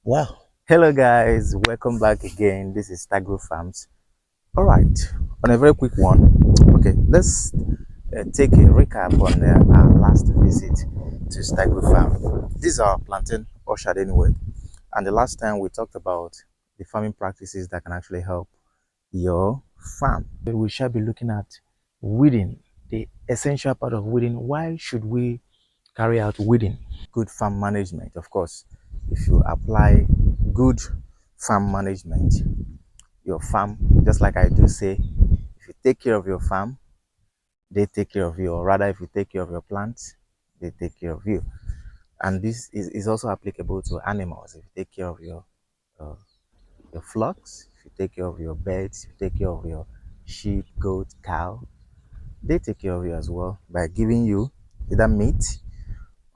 Wow. Hello guys, welcome back again. This is Tagro Farms. All right, on a very quick one. Okay, let's take a recap on our last visit to Stagro Farm. This is our plantain orchard anyway. And the last time we talked about the farming practices that can actually help your farm. We shall be looking at weeding, the essential part of weeding. Why should we carry out weeding? Good farm management, of course. If you apply good farm management, your farm, just like I do say, if you take care of your farm, they take care of you, or rather, if you take care of your plants, they take care of you. And this is also applicable to animals. If you take care of uh, your flocks, if you take care of your birds, if you take care of your sheep, goat, cow, they take care of you as well by giving you either meat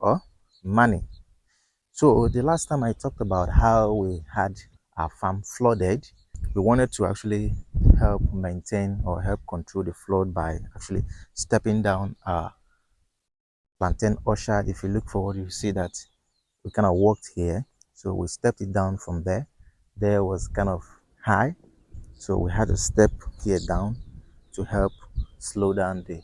or money. So the last time I talked about how we had our farm flooded, we wanted to actually help maintain or help control the flood by actually stepping down our plantain orchard. If you look forward, you see that we kind of walked here. So we stepped it down from there. There was kind of high. So we had to step here down to help slow down the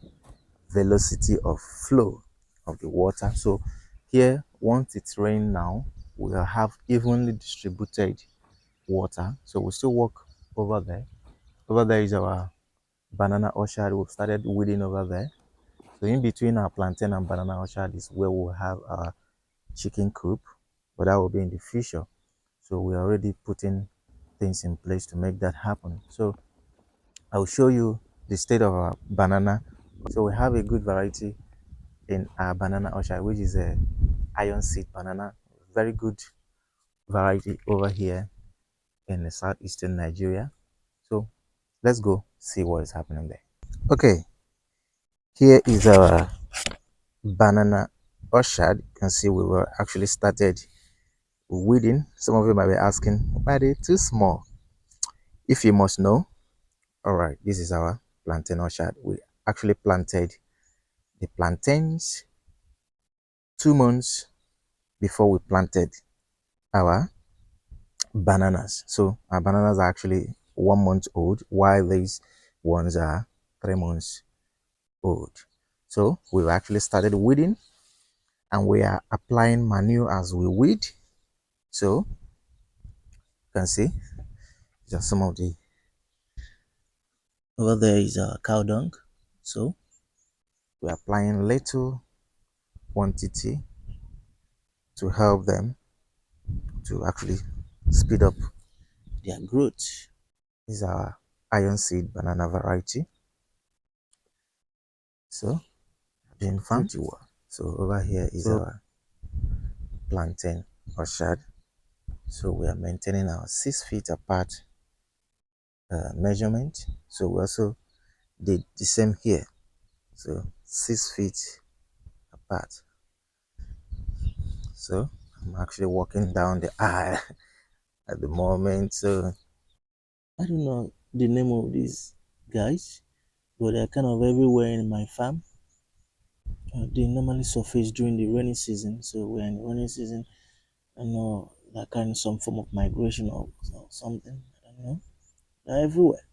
velocity of flow of the water. So here, once it's rained now, we'll have evenly distributed water. So we still walk over there. Over there is our banana orchard. We've started weeding over there. So in between our plantain and banana orchard is where we'll have our chicken coop, but that will be in the future. So we're already putting things in place to make that happen. So I'll show you the state of our banana. So we have a good variety in our banana orchard, which is a iron seed banana. Very good variety over here in the southeastern Nigeria. So let's go see what is happening there. Okay, here is our banana orchard. You can see we were actually started weeding. Some of you might be asking, why are they too small? If you must know, all right, this is our plantain orchard. We actually planted the plantains 2 months before we planted our bananas. So our bananas are actually 1 month old, while these ones are 3 months old. So we've actually started weeding and we are applying manure as we weed. So you can see just some of the over there is cow dung. So we're applying little quantity to help them to actually speed up their growth. This is our iron seed banana variety. So being farmed. So over here is our plantain orchard. So we are maintaining our 6 feet apart measurement. So we also did the same here. So 6 feet apart. So I'm actually walking down the aisle at the moment. So I don't know the name of these guys, but they're kind of everywhere in my farm. They normally surface during the rainy season. So we're in the rainy season. I know that kind of some form of migration or something. I don't know. They're everywhere.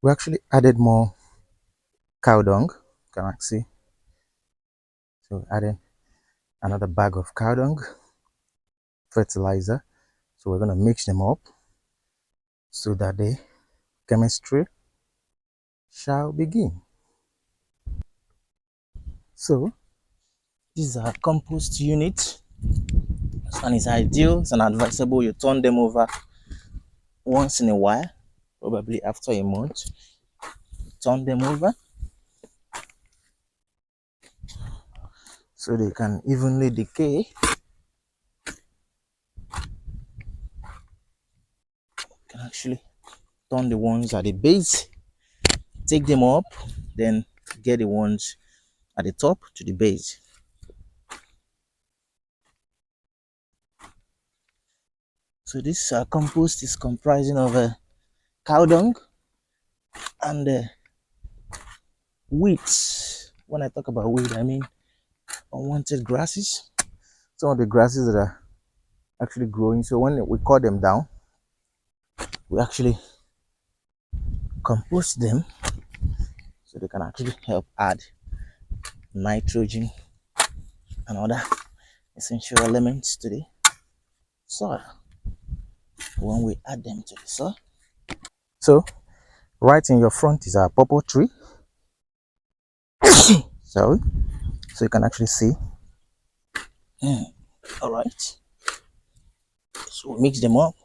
We actually added more cow dung. Can I see? So added another bag of cow dung, fertilizer. So we're gonna mix them up so that the chemistry shall begin. So this is our compost unit, and it's ideal. It's an advisable. You turn them over once in a while, probably after a month. Turn them over so they can evenly decay. actually turn the ones at the base, take them up, then get the ones at the top to the base. So this compost is comprising of cow dung and weeds. When I talk about weed, I mean unwanted grasses. Some of the grasses that are actually growing. So when we cut them down, we actually compost them so they can actually help add nitrogen and other essential elements to the soil when we add them to the soil. So right in your front is our purple tree. So you can actually see. All right. So we mix them up.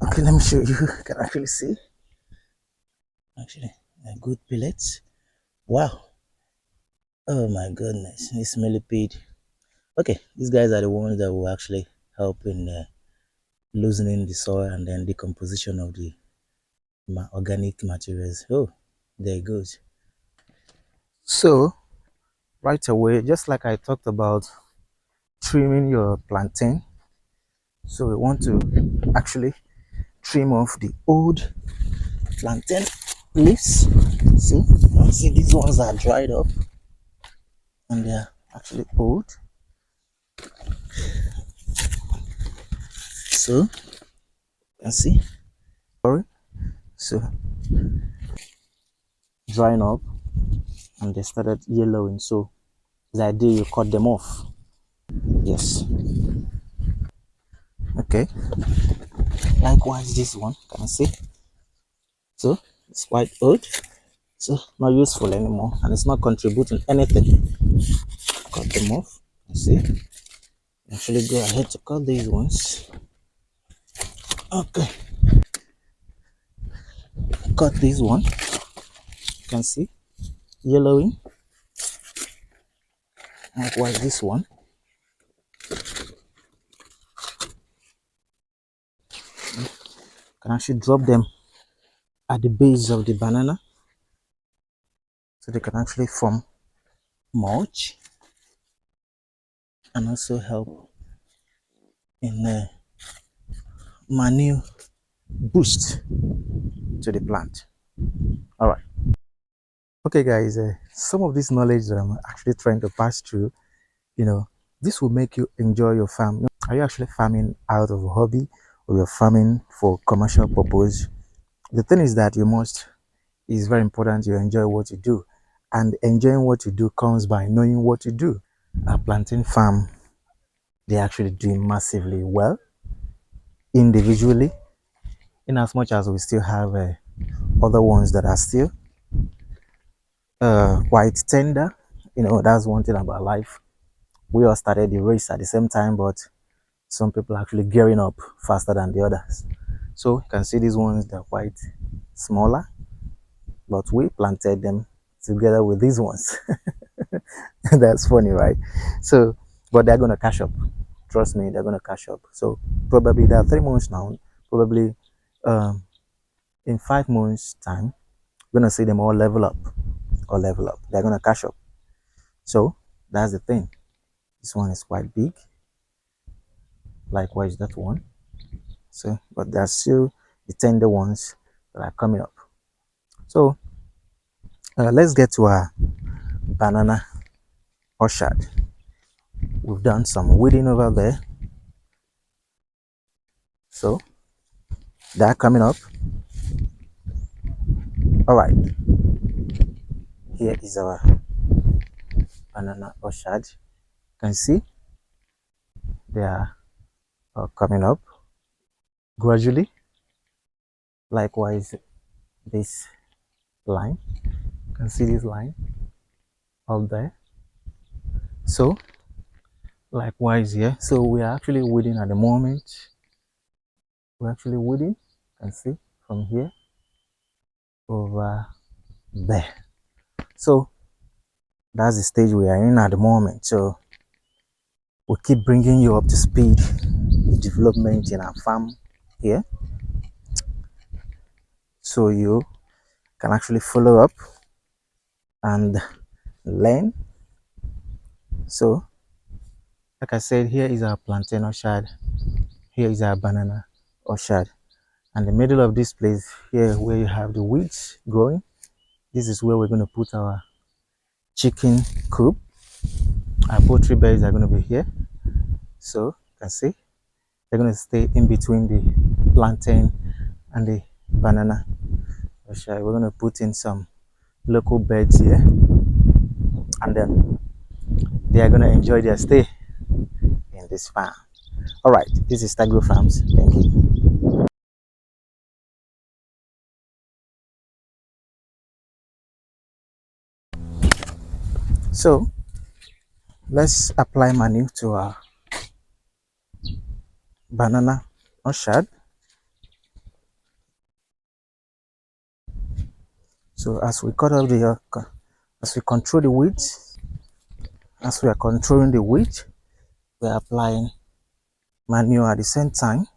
Okay, let me show you. You can actually see. Actually, a good pellets. Wow. Oh my goodness, this millipede. Okay, these guys are the ones that will actually help in loosening the soil and then decomposition of the organic materials. Oh, there it goes. So right away, just like I talked about trimming your plantain, so we want to actually trim off the old plantain leaves. See these ones are dried up and they are actually old. So you can see, sorry, so drying up and they started yellowing. So the idea you cut them off. Yes. Okay. Likewise, this one, can you see? So it's quite old. So not useful anymore and it's not contributing anything. Cut them off. You see? Actually go ahead to cut these ones. Okay. Cut this one. You can see yellowing. Likewise this one. Can actually drop them at the base of the banana so they can actually form mulch and also help in manure boost to the plant. All right. Okay, guys, some of this knowledge that I'm actually trying to pass through, this will make you enjoy your farm. Are you actually farming out of a hobby or you're farming for commercial purpose? The thing is that it's very important you enjoy what you do, and enjoying what you do comes by knowing what you do. A plantain farm, they're actually doing massively well individually, in as much as we still have other ones that are still quite tender. That's one thing about life. We all started the race at the same time, but some people are actually gearing up faster than the others. So you can see these ones, they're quite smaller, but we planted them together with these ones. That's funny, right? So, but they're going to catch up. Trust me, they're going to catch up. So probably there are 3 months now. Probably in 5 months time, we're going to see them all level up or level up. They're going to catch up. So that's the thing. This one is quite big. Likewise, that one. So, but there are still the tender ones that are coming up. So let's get to our banana orchard. We've done some weeding over there. So they're coming up. All right. Here is our banana orchard. You can see They are coming up gradually. Likewise, this line, you can see this line up there. So likewise here, so we are actually weeding at the moment. We're actually weeding, you can see from here over there. So that's the stage we are in at the moment. So we'll keep bringing you up to speed the development in our farm here, so you can actually follow up and learn. So like I said, here is our plantain orchard, here is our banana orchard, and the middle of this place here where you have the weeds growing, this is where we're going to put our chicken coop. Our poultry beds are going to be here, so you can see they're going to stay in between the plantain and the banana orchard. We're going to put in some local beds here, and then they are going to enjoy their stay in this farm. All right, this is Tagro Farms. Thank you. So let's apply manure to our banana orchard. So as we cut off the as we control the weeds, as we are controlling the weeds, we are applying manure at the same time.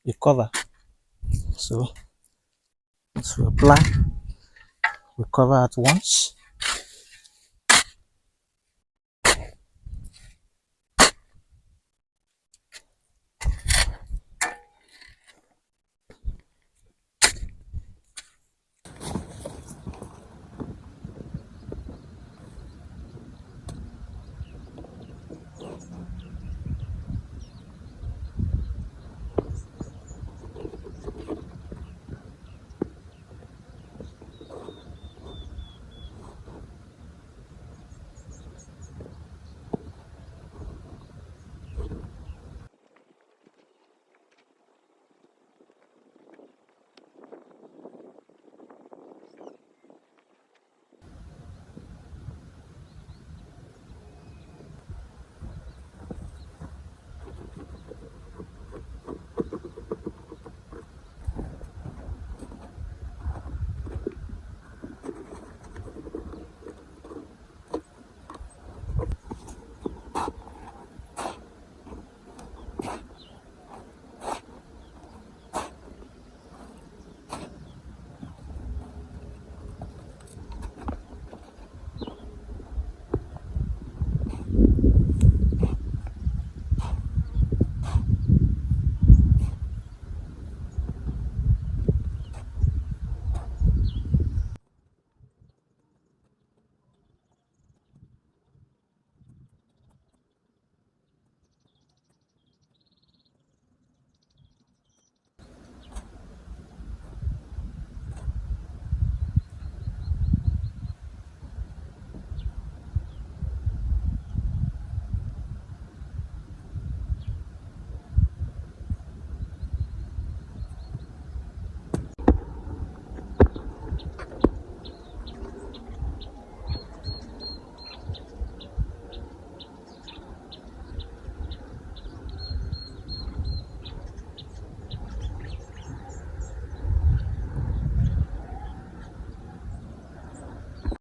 You cover. So as we apply, we cover at once.